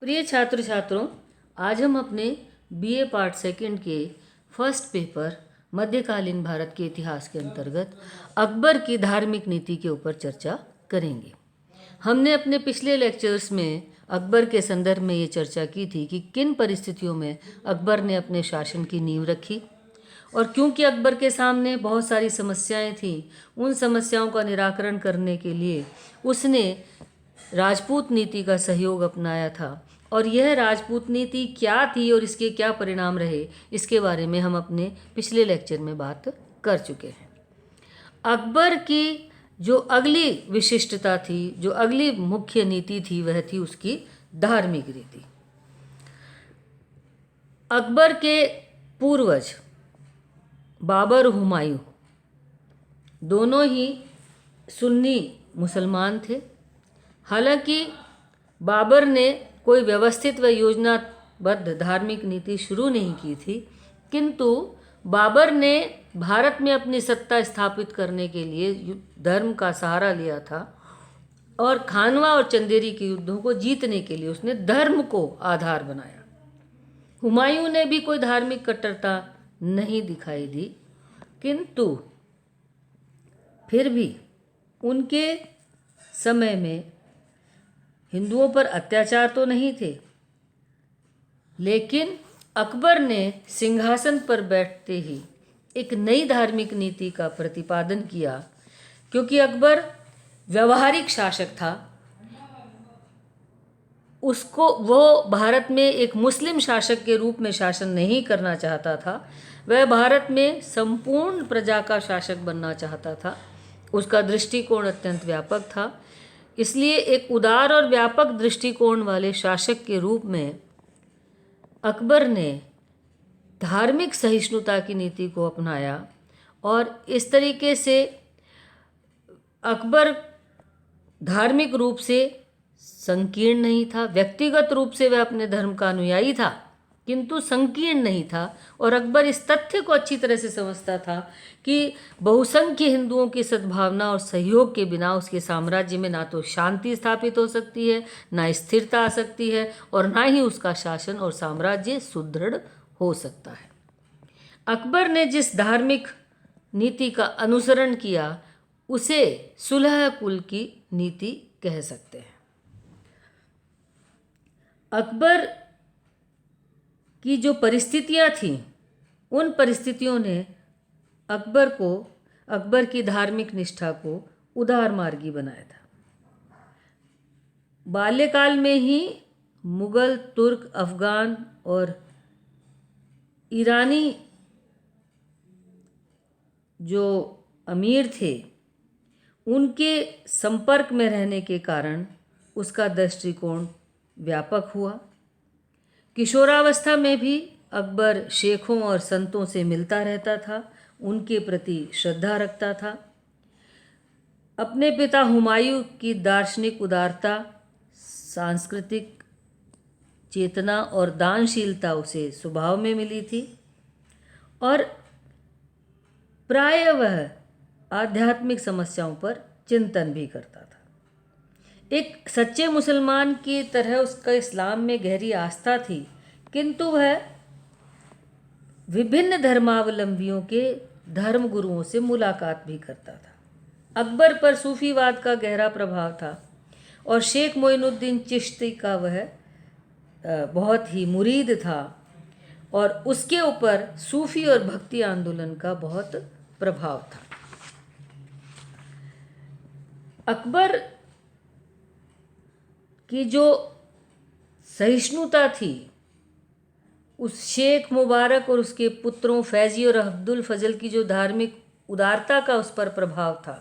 प्रिय छात्र छात्रों, आज हम अपने बीए पार्ट सेकंड के फर्स्ट पेपर मध्यकालीन भारत के इतिहास के अंतर्गत अकबर की धार्मिक नीति के ऊपर चर्चा करेंगे। हमने अपने पिछले लेक्चर्स में अकबर के संदर्भ में ये चर्चा की थी कि किन परिस्थितियों में अकबर ने अपने शासन की नींव रखी, और क्योंकि अकबर के सामने बहुत सारी समस्याएं थीं, उन समस्याओं का निराकरण करने के लिए उसने राजपूत नीति का सहयोग अपनाया था। और यह राजपूत नीति क्या थी और इसके क्या परिणाम रहे, इसके बारे में हम अपने पिछले लेक्चर में बात कर चुके हैं। अकबर की जो अगली विशिष्टता थी, जो अगली मुख्य नीति थी, वह थी उसकी धार्मिक नीति। अकबर के पूर्वज बाबर और हुमायूं दोनों ही सुन्नी मुसलमान थे। हालांकि बाबर ने कोई व्यवस्थित व योजनाबद्ध धार्मिक नीति शुरू नहीं की थी, किंतु बाबर ने भारत में अपनी सत्ता स्थापित करने के लिए धर्म का सहारा लिया था, और खानवा और चंदेरी के युद्धों को जीतने के लिए उसने धर्म को आधार बनाया। हुमायूं ने भी कोई धार्मिक कट्टरता नहीं दिखाई दी, किंतु फिर भी उनके समय में हिंदुओं पर अत्याचार तो नहीं थे, लेकिन अकबर ने सिंहासन पर बैठते ही एक नई धार्मिक नीति का प्रतिपादन किया। क्योंकि अकबर व्यवहारिक शासक था, वो भारत में एक मुस्लिम शासक के रूप में शासन नहीं करना चाहता था। वह भारत में संपूर्ण प्रजा का शासक बनना चाहता था। उसका दृष्टिकोण अत्यंत व्यापक था। इसलिए एक उदार और व्यापक दृष्टिकोण वाले शासक के रूप में अकबर ने धार्मिक सहिष्णुता की नीति को अपनाया, और इस तरीके से अकबर धार्मिक रूप से संकीर्ण नहीं था। व्यक्तिगत रूप से वह अपने धर्म का अनुयायी था, किंतु संकीर्ण नहीं था। और अकबर इस तथ्य को अच्छी तरह से समझता था कि बहुसंख्य हिंदुओं की सद्भावना और सहयोग के बिना उसके साम्राज्य में ना तो शांति स्थापित हो सकती है, ना स्थिरता आ सकती है, और ना ही उसका शासन और साम्राज्य सुदृढ़ हो सकता है। अकबर ने जिस धार्मिक नीति का अनुसरण किया, उसे सुलह कुल की नीति कह सकते हैं। अकबर की जो परिस्थितियां थीं, उन परिस्थितियों ने अकबर की धार्मिक निष्ठा को उदार मार्गी बनाया था। बाल्यकाल में ही मुगल, तुर्क, अफगान और ईरानी जो अमीर थे, उनके संपर्क में रहने के कारण उसका दृष्टिकोण व्यापक हुआ। किशोरावस्था में भी अकबर शेखों और संतों से मिलता रहता था, उनके प्रति श्रद्धा रखता था। अपने पिता हुमायूं की दार्शनिक उदारता, सांस्कृतिक चेतना और दानशीलता उसे स्वभाव में मिली थी, और प्रायः वह आध्यात्मिक समस्याओं पर चिंतन भी करता था। एक सच्चे मुसलमान की तरह उसका इस्लाम में गहरी आस्था थी, किंतु वह विभिन्न धर्मावलंबियों के धर्म गुरुओं से मुलाकात भी करता था। अकबर पर सूफीवाद का गहरा प्रभाव था, और शेख मोइनुद्दीन चिश्ती का वह बहुत ही मुरीद था, और उसके ऊपर सूफी और भक्ति आंदोलन का बहुत प्रभाव था। अकबर की जो सहिष्णुता थी, उस शेख मुबारक और उसके पुत्रों फैजी और अब्दुल फजल की जो धार्मिक उदारता का उस पर प्रभाव था,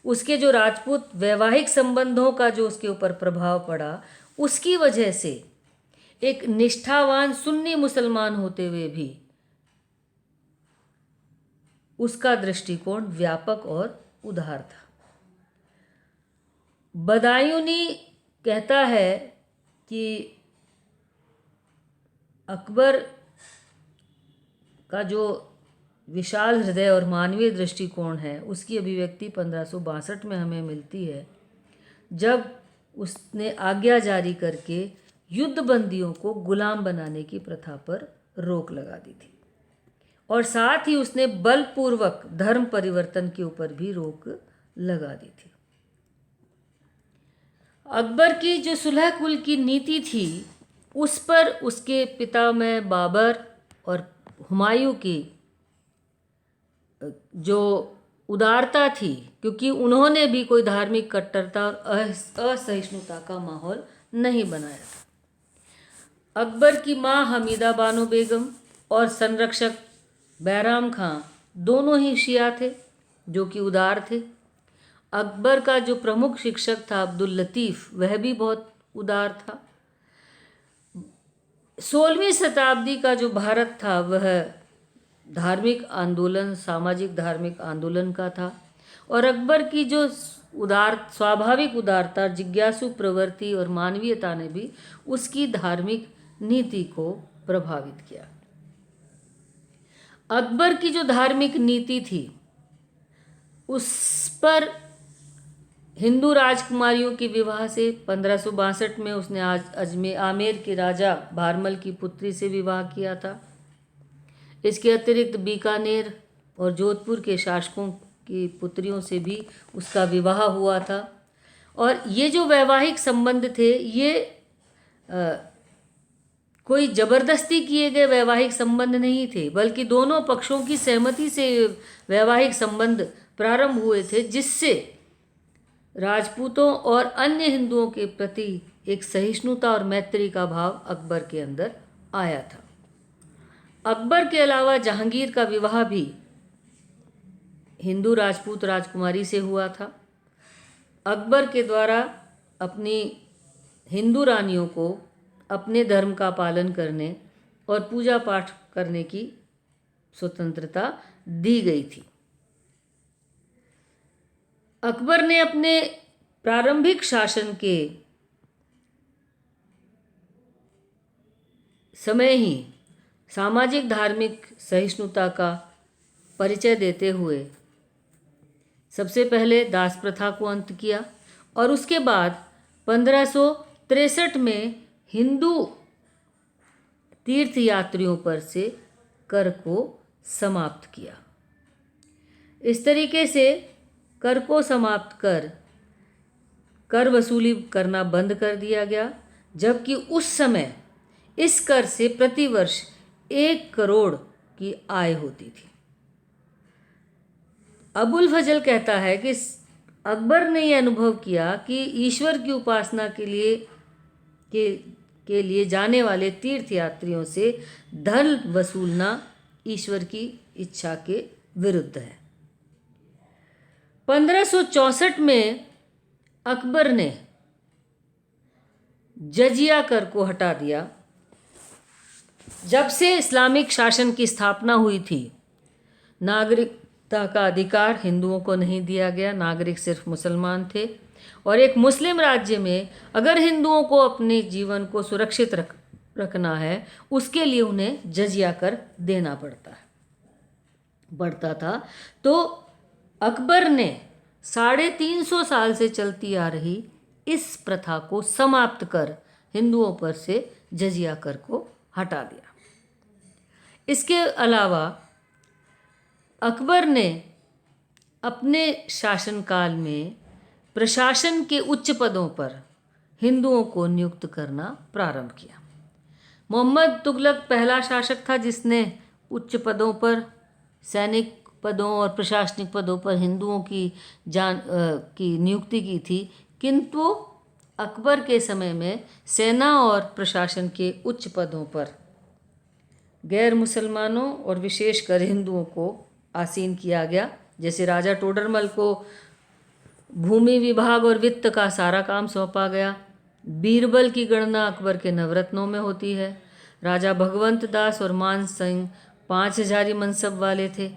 उसके जो राजपूत वैवाहिक संबंधों का जो उसके ऊपर प्रभाव पड़ा, उसकी वजह से एक निष्ठावान सुन्नी मुसलमान होते हुए भी उसका दृष्टिकोण व्यापक और उदार था। बदायूनी कहता है कि अकबर का जो विशाल हृदय और मानवीय दृष्टिकोण है, उसकी अभिव्यक्ति 1562 में हमें मिलती है, जब उसने आज्ञा जारी करके युद्ध बंदियों को गुलाम बनाने की प्रथा पर रोक लगा दी थी और साथ ही उसने बलपूर्वक धर्म परिवर्तन के ऊपर भी रोक लगा दी थी। अकबर की जो सुलह कुल की नीति थी उस पर उसके पितामह बाबर और हुमायूं की जो उदारता थी, क्योंकि उन्होंने भी कोई धार्मिक कट्टरता और असहिष्णुता का माहौल नहीं बनाया था। अकबर की माँ हमीदा बानो बेगम और संरक्षक बैराम खां दोनों ही शिया थे जो कि उदार थे। अकबर का जो प्रमुख शिक्षक था अब्दुल लतीफ़, वह भी बहुत उदार था। 16वीं शताब्दी का जो भारत था वह धार्मिक आंदोलन, सामाजिक धार्मिक आंदोलन का था और अकबर की जो स्वाभाविक उदारता, जिज्ञासु प्रवृत्ति और मानवीयता ने भी उसकी धार्मिक नीति को प्रभावित किया। अकबर की जो धार्मिक नीति थी उस पर हिंदू राजकुमारियों के विवाह से 1562 में उसने आमेर के राजा भारमल की पुत्री से विवाह किया था। इसके अतिरिक्त बीकानेर और जोधपुर के शासकों की पुत्रियों से भी उसका विवाह हुआ था और ये जो वैवाहिक संबंध थे ये कोई ज़बरदस्ती किए गए वैवाहिक संबंध नहीं थे, बल्कि दोनों पक्षों की सहमति से वैवाहिक संबंध प्रारंभ हुए थे, जिससे राजपूतों और अन्य हिंदुओं के प्रति एक सहिष्णुता और मैत्री का भाव अकबर के अंदर आया था। अकबर के अलावा जहांगीर का विवाह भी हिंदू राजपूत राजकुमारी से हुआ था। अकबर के द्वारा अपनी हिंदू रानियों को अपने धर्म का पालन करने और पूजा पाठ करने की स्वतंत्रता दी गई थी। अकबर ने अपने प्रारंभिक शासन के समय ही सामाजिक धार्मिक सहिष्णुता का परिचय देते हुए सबसे पहले दास प्रथा को अंत किया और उसके बाद 1563 में हिंदू तीर्थयात्रियों पर से कर को समाप्त किया। इस तरीके से कर को समाप्त कर वसूली करना बंद कर दिया गया, जबकि उस समय इस कर से प्रतिवर्ष 1 करोड़ की आय होती थी। अबुल फजल कहता है कि अकबर ने यह अनुभव किया कि ईश्वर की उपासना के लिए जाने वाले तीर्थयात्रियों से धन वसूलना ईश्वर की इच्छा के विरुद्ध है। 1564 में अकबर ने जजिया कर को हटा दिया। जब से इस्लामिक शासन की स्थापना हुई थी, नागरिकता का अधिकार हिंदुओं को नहीं दिया गया, नागरिक सिर्फ मुसलमान थे और एक मुस्लिम राज्य में अगर हिंदुओं को अपने जीवन को सुरक्षित रखना है उसके लिए उन्हें जजिया कर देना पड़ता था। तो अकबर ने 350 साल से चलती आ रही इस प्रथा को समाप्त कर हिंदुओं पर से जजिया कर को हटा दिया। इसके अलावा अकबर ने अपने शासनकाल में प्रशासन के उच्च पदों पर हिंदुओं को नियुक्त करना प्रारंभ किया। मोहम्मद तुगलक पहला शासक था जिसने उच्च पदों पर, सैनिक पदों और प्रशासनिक पदों पर हिंदुओं की नियुक्ति की थी, किंतु अकबर के समय में सेना और प्रशासन के उच्च पदों पर गैर मुसलमानों और विशेषकर हिंदुओं को आसीन किया गया। जैसे राजा टोडरमल को भूमि विभाग और वित्त का सारा काम सौंपा गया। बीरबल की गणना अकबर के नवरत्नों में होती है। राजा भगवंत दास और मान सिंह 5000 मनसब वाले थे।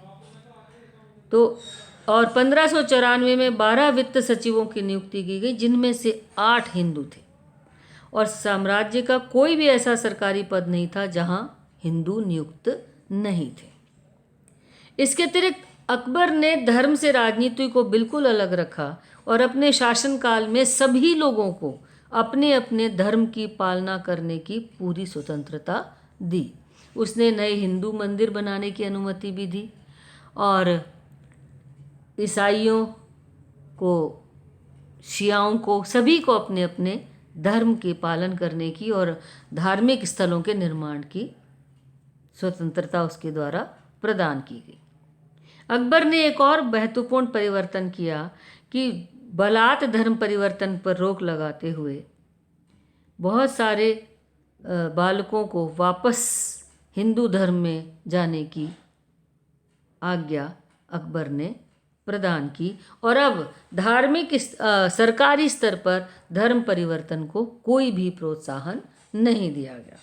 तो और 1594 में 12 वित्त सचिवों की नियुक्ति की गई, जिनमें से 8 हिंदू थे और साम्राज्य का कोई भी ऐसा सरकारी पद नहीं था जहां हिंदू नियुक्त नहीं थे। इसके अतिरिक्त अकबर ने धर्म से राजनीति को बिल्कुल अलग रखा और अपने शासनकाल में सभी लोगों को अपने अपने धर्म की पालना करने की पूरी स्वतंत्रता दी। उसने नए हिंदू मंदिर बनाने की अनुमति भी दी और ईसाइयों को, शियाओं को, सभी को अपने अपने धर्म के पालन करने की और धार्मिक स्थलों के निर्माण की स्वतंत्रता उसके द्वारा प्रदान की गई। अकबर ने एक और महत्वपूर्ण परिवर्तन किया कि बलात् धर्म परिवर्तन पर रोक लगाते हुए बहुत सारे बालकों को वापस हिंदू धर्म में जाने की आज्ञा अकबर ने प्रदान की और अब धार्मिक सरकारी स्तर पर धर्म परिवर्तन को कोई भी प्रोत्साहन नहीं दिया गया।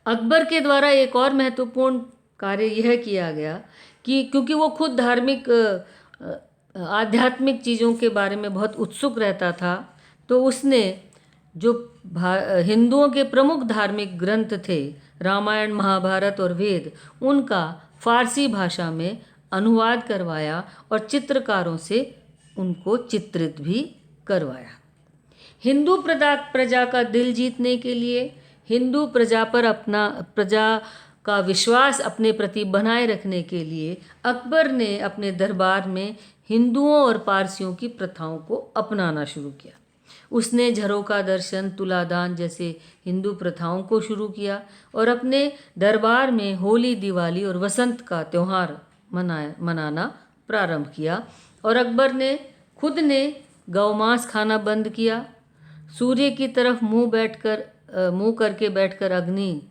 अकबर के द्वारा एक और महत्वपूर्ण कार्य यह किया गया कि क्योंकि वो खुद धार्मिक आध्यात्मिक चीज़ों के बारे में बहुत उत्सुक रहता था, तो उसने जो हिंदुओं के प्रमुख धार्मिक ग्रंथ थे, रामायण, महाभारत और वेद, उनका फारसी भाषा में अनुवाद करवाया और चित्रकारों से उनको चित्रित भी करवाया। हिंदू प्रजा का दिल जीतने के लिए, हिंदू प्रजा का विश्वास अपने प्रति बनाए रखने के लिए अकबर ने अपने दरबार में हिंदुओं और पारसियों की प्रथाओं को अपनाना शुरू किया। उसने झरोका दर्शन, तुलादान जैसे हिंदू प्रथाओं को शुरू किया और अपने दरबार में होली, दिवाली और वसंत का त्यौहार मनाना प्रारंभ किया। और अकबर ने खुद ने गौमांस खाना बंद किया, सूर्य की तरफ मुंह करके बैठकर अग्नि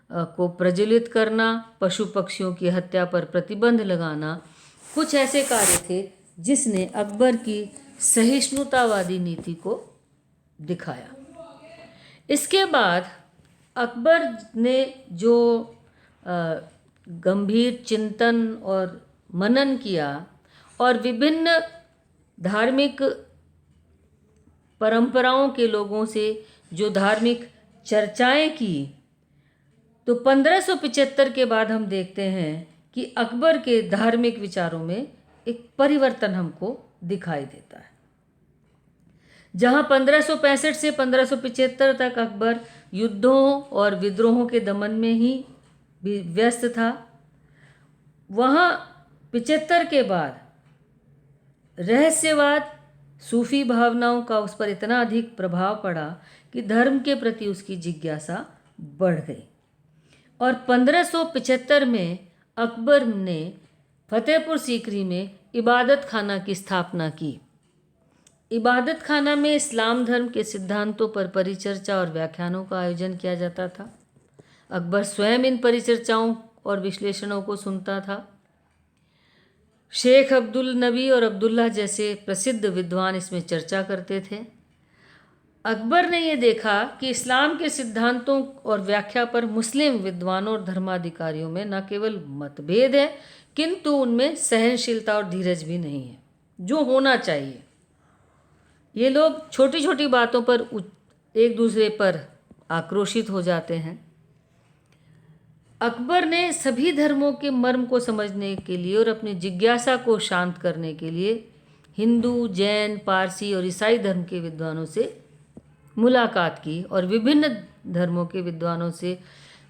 को प्रज्वलित करना, पशु पक्षियों की हत्या पर प्रतिबंध लगाना, कुछ ऐसे कार्य थे जिसने अकबर की सहिष्णुतावादी नीति को दिखाया। इसके बाद अकबर ने जो गंभीर चिंतन और मनन किया और विभिन्न धार्मिक परंपराओं के लोगों से जो धार्मिक चर्चाएं की, तो 1575 के बाद हम देखते हैं कि अकबर के धार्मिक विचारों में एक परिवर्तन हमको दिखाई देता है। जहां 1565 से 1575 तक अकबर युद्धों और विद्रोहों के दमन में ही व्यस्त था, वहां 75 के बाद रहस्यवाद, सूफी भावनाओं का उस पर इतना अधिक प्रभाव पड़ा कि धर्म के प्रति उसकी जिज्ञासा बढ़ गई। और 1575 में अकबर ने फतेहपुर सीकरी में इबादत खाना की स्थापना की। इबादत खाना में इस्लाम धर्म के सिद्धांतों पर परिचर्चा और व्याख्यानों का आयोजन किया जाता था। अकबर स्वयं इन परिचर्चाओं और विश्लेषणों को सुनता था। शेख अब्दुल नबी और अब्दुल्ला जैसे प्रसिद्ध विद्वान इसमें चर्चा करते थे। अकबर ने यह देखा कि इस्लाम के सिद्धांतों और व्याख्या पर मुस्लिम विद्वानों और धर्माधिकारियों में न केवल मतभेद है, किंतु उनमें सहनशीलता और धीरज भी नहीं है जो होना चाहिए। ये लोग छोटी छोटी बातों पर एक दूसरे पर आक्रोशित हो जाते हैं। अकबर ने सभी धर्मों के मर्म को समझने के लिए और अपनी जिज्ञासा को शांत करने के लिए हिंदू, जैन, पारसी और ईसाई धर्म के विद्वानों से मुलाकात की और विभिन्न धर्मों के विद्वानों से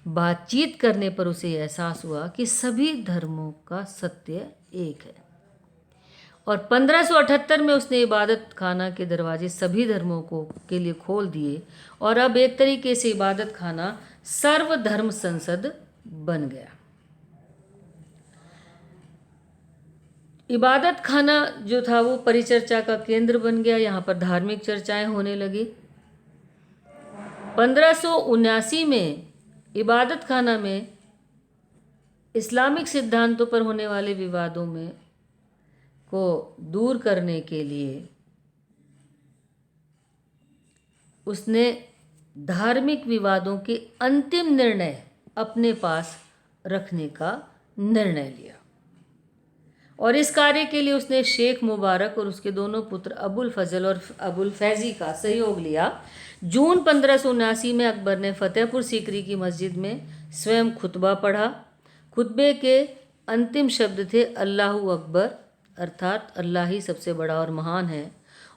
बातचीत करने पर उसे एहसास हुआ कि सभी धर्मों का सत्य एक है। और 1578 में उसने इबादत खाना के दरवाजे सभी धर्मों के लिए खोल दिए और अब एक तरीके से इबादत खाना सर्वधर्म संसद बन गया। इबादत खाना जो था वो परिचर्चा का केंद्र बन गया। यहाँ पर धार्मिक चर्चाएं होने लगी। 1579 में इबादत खाना में इस्लामिक सिद्धांतों पर होने वाले विवादों में को दूर करने के लिए उसने धार्मिक विवादों के अंतिम निर्णय अपने पास रखने का निर्णय लिया और इस कार्य के लिए उसने शेख मुबारक और उसके दोनों पुत्र अबुल फजल और अबुल फैजी का सहयोग लिया। जून 1579 में अकबर ने फतेहपुर सीकरी की मस्जिद में स्वयं खुतबा पढ़ा। खुतबे के अंतिम शब्द थे अल्लाहु अकबर, अर्थात अल्लाह ही सबसे बड़ा और महान है।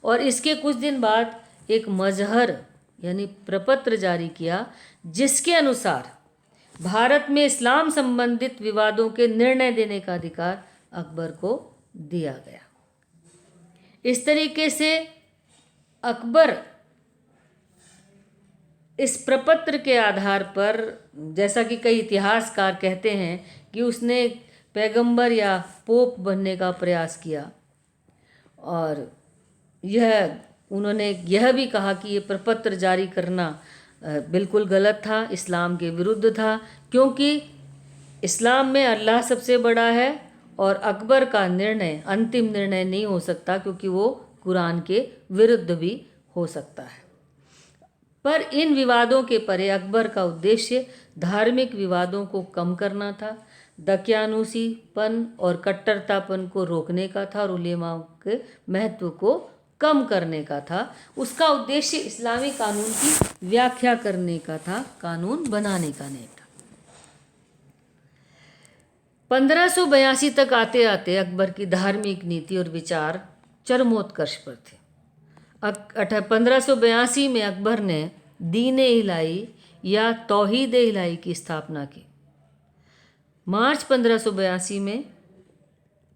और इसके कुछ दिन बाद एक मजहर यानी प्रपत्र जारी किया, जिसके अनुसार भारत में इस्लाम संबंधित विवादों के निर्णय देने का अधिकार अकबर को दिया गया। इस तरीके से अकबर इस प्रपत्र के आधार पर, जैसा कि कई इतिहासकार कहते हैं कि उसने पैगंबर या पोप बनने का प्रयास किया, और उन्होंने यह भी कहा कि ये प्रपत्र जारी करना बिल्कुल गलत था, इस्लाम के विरुद्ध था, क्योंकि इस्लाम में अल्लाह सबसे बड़ा है और अकबर का निर्णय अंतिम निर्णय नहीं हो सकता, क्योंकि वो कुरान के विरुद्ध भी हो सकता है। पर इन विवादों के परे अकबर का उद्देश्य धार्मिक विवादों को कम करना था, दकियानूसीपन और कट्टरतापन को रोकने का था और उलेमा के महत्व को कम करने का था। उसका उद्देश्य इस्लामी कानून की व्याख्या करने का था, कानून बनाने का नहीं था। 1582 तक आते आते अकबर की धार्मिक नीति और विचार चरमोत्कर्ष पर थे। 1582 में अकबर ने दीन इलाही या तौहीद इलाही की स्थापना की। मार्च 1582 में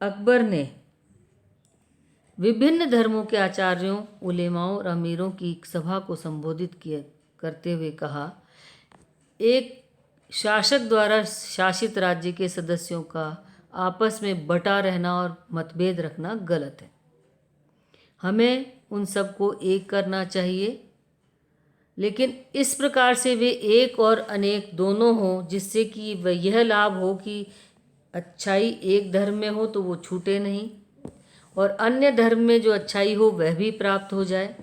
अकबर ने विभिन्न धर्मों के आचार्यों, उलेमाओं और अमीरों की एक सभा को संबोधित करते हुए कहा, एक शासक द्वारा शासित राज्य के सदस्यों का आपस में बटा रहना और मतभेद रखना गलत है। हमें उन सबको एक करना चाहिए, लेकिन इस प्रकार से वे एक और अनेक दोनों हों, जिससे कि वह यह लाभ हो कि अच्छाई एक धर्म में हो तो वो छूटे नहीं, और अन्य धर्म में जो अच्छाई हो वह भी प्राप्त हो जाए।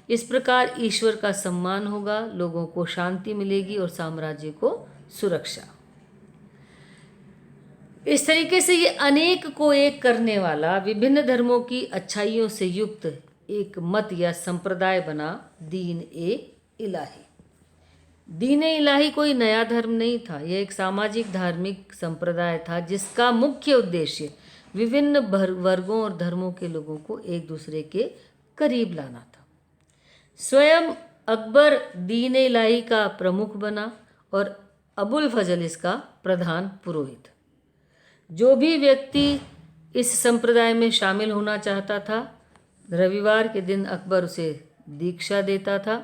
इस प्रकार ईश्वर का सम्मान होगा, लोगों को शांति मिलेगी और साम्राज्य को सुरक्षा। इस तरीके से ये अनेक को एक करने वाला, विभिन्न धर्मों की अच्छाइयों से युक्त एक मत या संप्रदाय बना दीन ए इलाही। दीन ए इलाही कोई नया धर्म नहीं था, यह एक सामाजिक धार्मिक संप्रदाय था, जिसका मुख्य उद्देश्य विभिन्न वर्गों और धर्मों के लोगों को एक दूसरे के करीब लाना था। स्वयं अकबर दीन ए इलाही का प्रमुख बना और अबुल फजल इसका प्रधान पुरोहित। जो भी व्यक्ति इस संप्रदाय में शामिल होना चाहता था, रविवार के दिन अकबर उसे दीक्षा देता था,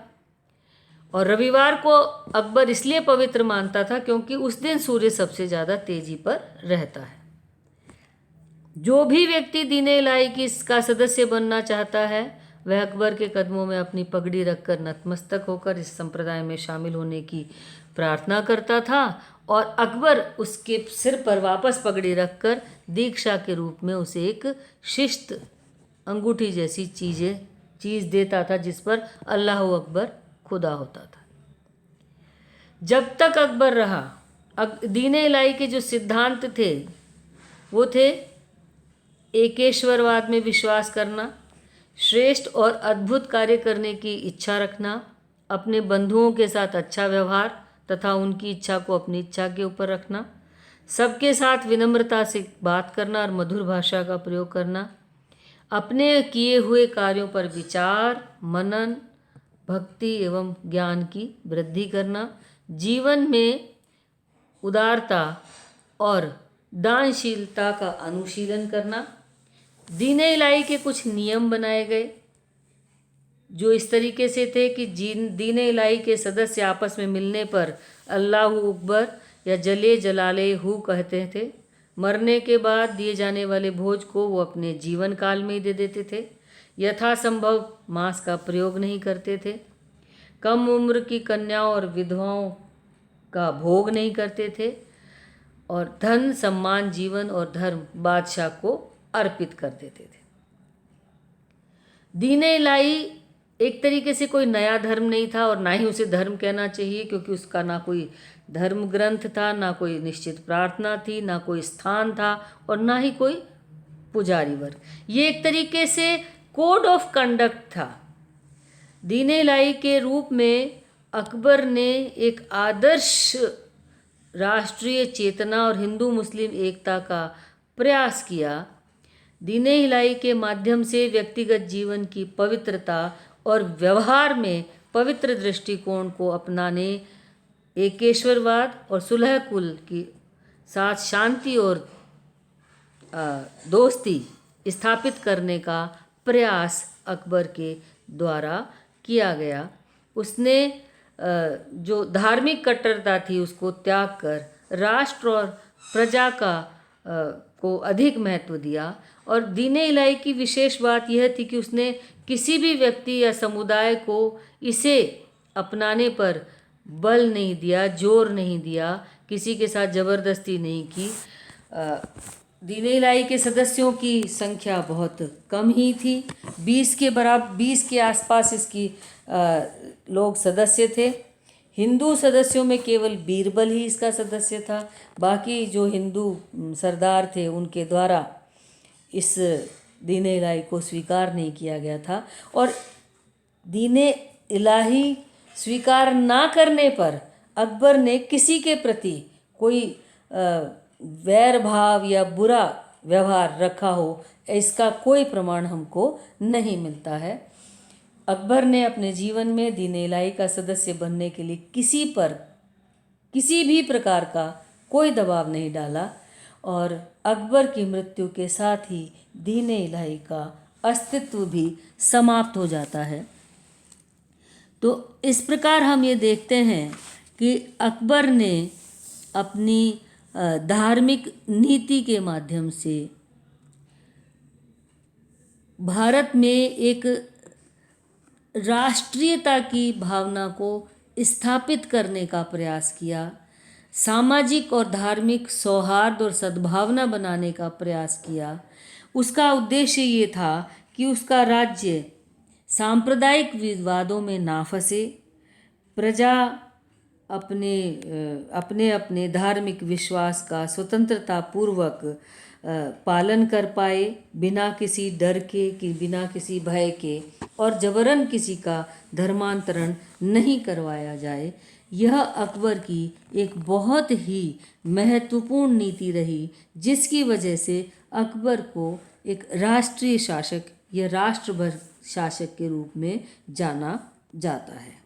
और रविवार को अकबर इसलिए पवित्र मानता था क्योंकि उस दिन सूर्य सबसे ज़्यादा तेजी पर रहता है। जो भी व्यक्ति दीन इलाही की इसका सदस्य बनना चाहता है, वह अकबर के कदमों में अपनी पगड़ी रखकर नतमस्तक होकर इस संप्रदाय में शामिल होने की प्रार्थना करता था, और अकबर उसके सिर पर वापस पगड़ी रखकर दीक्षा के रूप में उसे एक शिस्त अंगूठी जैसी चीज़ देता था, जिस पर अल्लाह अकबर खुदा होता था। जब तक अकबर रहा, दीन इलाही के जो सिद्धांत थे वो थे एकेश्वरवाद में विश्वास करना, श्रेष्ठ और अद्भुत कार्य करने की इच्छा रखना, अपने बंधुओं के साथ अच्छा व्यवहार तथा उनकी इच्छा को अपनी इच्छा के ऊपर रखना, सबके साथ विनम्रता से बात करना और मधुर भाषा का प्रयोग करना, अपने किए हुए कार्यों पर विचार, मनन, भक्ति एवं ज्ञान की वृद्धि करना, जीवन में उदारता और दानशीलता का अनुशीलन करना। दीन इलाही के कुछ नियम बनाए गए जो इस तरीके से थे कि दीन इलाही के सदस्य आपस में मिलने पर अल्लाहु अकबर या जले जलाले हु कहते थे। मरने के बाद दिए जाने वाले भोज को वो अपने जीवन काल में ही दे देते थे। यथासंभव मांस का प्रयोग नहीं करते थे। कम उम्र की कन्याओं और विधवाओं का भोग नहीं करते थे, और धन, सम्मान, जीवन और धर्म बादशाह को अर्पित कर देते थे। दीन इलाही एक तरीके से कोई नया धर्म नहीं था, और ना ही उसे धर्म कहना चाहिए, क्योंकि उसका ना कोई धर्म ग्रंथ था, ना कोई निश्चित प्रार्थना थी, ना कोई स्थान था, और ना ही कोई पुजारी वर्ग। ये एक तरीके से कोड ऑफ कंडक्ट था। दीन इलाही के रूप में अकबर ने एक आदर्श राष्ट्रीय चेतना और हिंदू मुस्लिम एकता का प्रयास किया। दीन इलाही के माध्यम से व्यक्तिगत जीवन की पवित्रता और व्यवहार में पवित्र दृष्टिकोण को अपनाने, एकेश्वरवाद और सुलह कुल की साथ शांति और दोस्ती स्थापित करने का प्रयास अकबर के द्वारा किया गया। उसने जो धार्मिक कट्टरता थी उसको त्याग कर राष्ट्र और प्रजा को अधिक महत्व दिया। और दीन इलाही की विशेष बात यह थी कि उसने किसी भी व्यक्ति या समुदाय को इसे अपनाने पर बल नहीं दिया, जोर नहीं दिया, किसी के साथ ज़बरदस्ती नहीं की। दीन इलाही के सदस्यों की संख्या बहुत कम ही थी, 20 के आसपास इसकी लोग सदस्य थे। हिंदू सदस्यों में केवल बीरबल ही इसका सदस्य था, बाकी जो हिंदू सरदार थे उनके द्वारा इस दीन इलाही को स्वीकार नहीं किया गया था। और दीन इलाही स्वीकार ना करने पर अकबर ने किसी के प्रति कोई वैर भाव या बुरा व्यवहार रखा हो, इसका कोई प्रमाण हमको नहीं मिलता है। अकबर ने अपने जीवन में दीन इलाही का सदस्य बनने के लिए किसी भी प्रकार का कोई दबाव नहीं डाला और अकबर की मृत्यु के साथ ही दीन इलाही का अस्तित्व भी समाप्त हो जाता है। तो इस प्रकार हम ये देखते हैं कि अकबर ने अपनी धार्मिक नीति के माध्यम से भारत में एक राष्ट्रीयता की भावना को स्थापित करने का प्रयास किया, सामाजिक और धार्मिक सौहार्द और सद्भावना बनाने का प्रयास किया। उसका उद्देश्य ये था कि उसका राज्य सांप्रदायिक विवादों में ना फंसे, प्रजा अपने धार्मिक विश्वास का स्वतंत्रता पूर्वक पालन कर पाए, बिना किसी डर के, बिना किसी भय के, और जबरन किसी का धर्मांतरण नहीं करवाया जाए। यह अकबर की एक बहुत ही महत्वपूर्ण नीति रही, जिसकी वजह से अकबर को एक राष्ट्रीय शासक या राष्ट्रभर शासक के रूप में जाना जाता है।